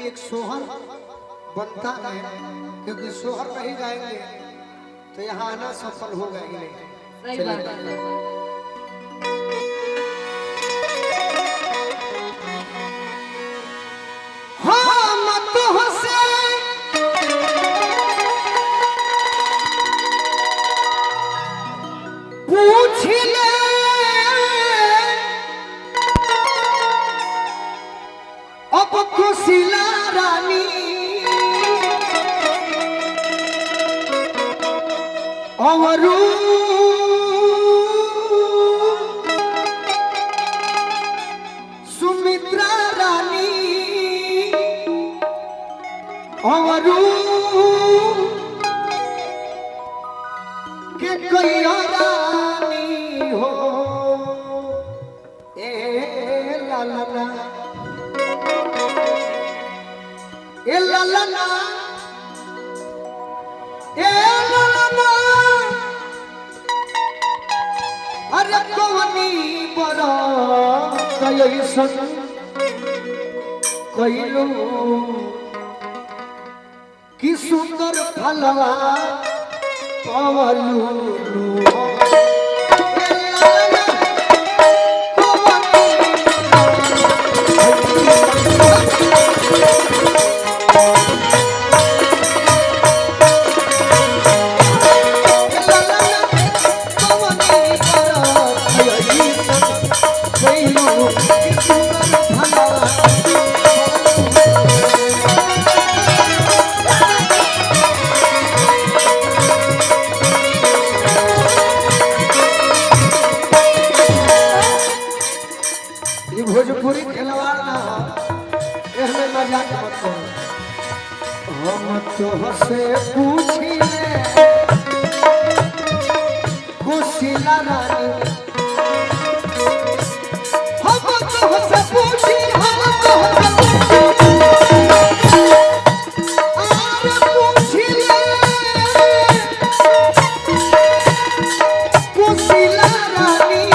एक सोहर बनता है, क्योंकि सोहर नहीं गाएंगे तो यहाँ आना सफल होगा ही नहीं। सही बात है। सुमित्रा रानी और के कोई रानी हो ए लाला ए लाला ए लाला अरे कवनी बड़ा कयसन कइलो कि सुंदर फलवा पवलू भोजपुरी खिलवाड़ ना इसमें मजाक मत करो। हम तुझसे पूछिले कुशीला रानी, हम तुझसे पूछी हम तुझसे पूछिले कुशीला रानी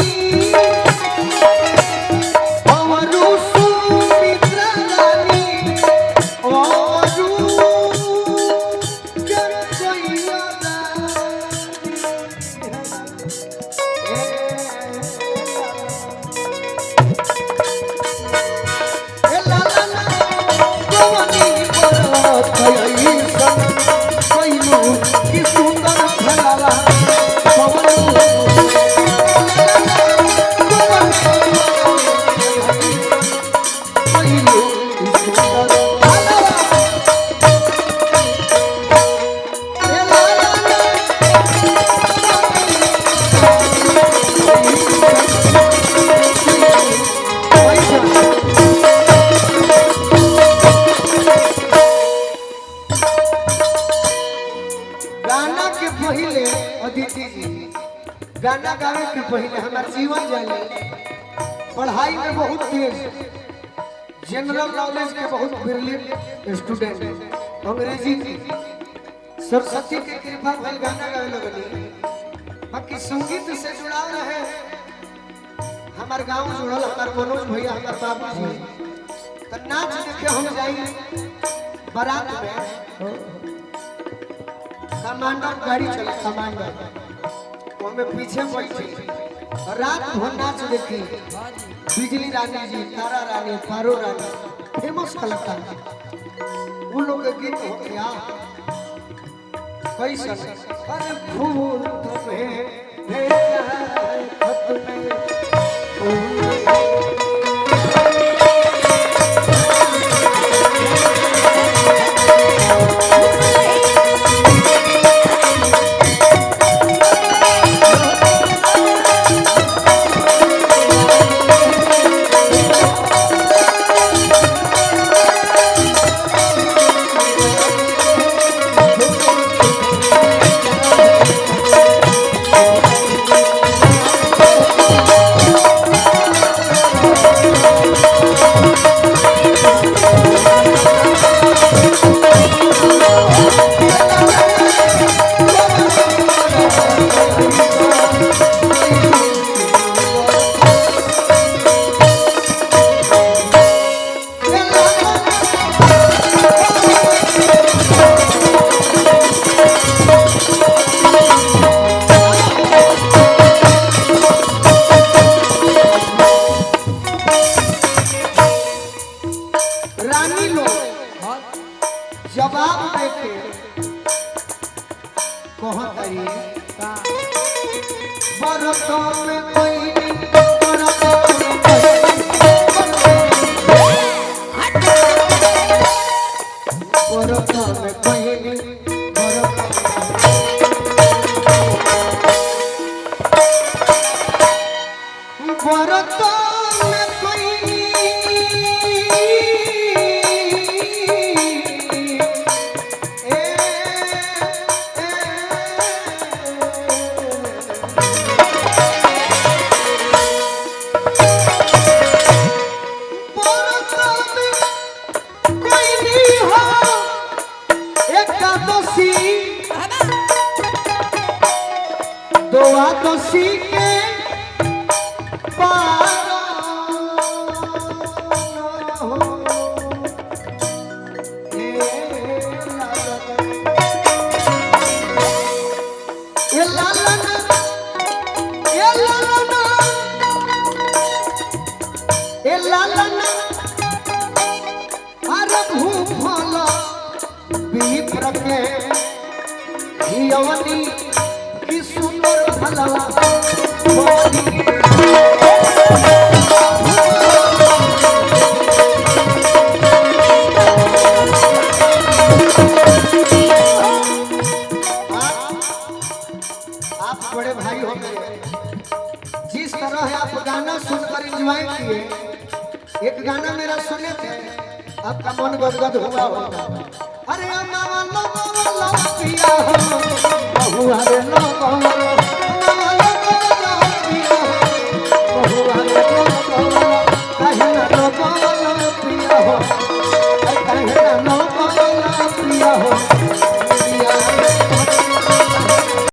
गाना गावे के पहले हमार जीवन जाने पढ़ाई में बहुत तेज, जनरल नॉलेज के बहुत ब्रिलियंट स्टूडेंट, अंग्रेजी की सरस्वती के कृपा भइल गाना गावे लगनी। बाकी संगीत से जुड़ाव रहे, हमार गांव जुड़ल, हमार मनोज भैया, हमार बाबू जी तो नाच देखे हम जाई बारात में, कमांडर गाड़ी चले, कमांडर हमें पीछे बैठी रात भर नाच देखी। बिजली रानी जी, तारा रानी, पारो रानी फेमस कलाकार, उन लोग के गीत हो गया कैसा अरे फूल तुम्हें भेजा खत में रानी लोग जवाब देके कहतरी बरतों में कोई नहीं बरतों में कोई नहीं बरतों में कोई दुआ तो सीखे की सुंदर भलवा आप बड़े भाई हो गए। जिस तरह है आप गाना सुनकर एंजॉय किए, एक गाना मेरा सुने थे, आपका मन गदगद हुआ होगा। अरे पिया हो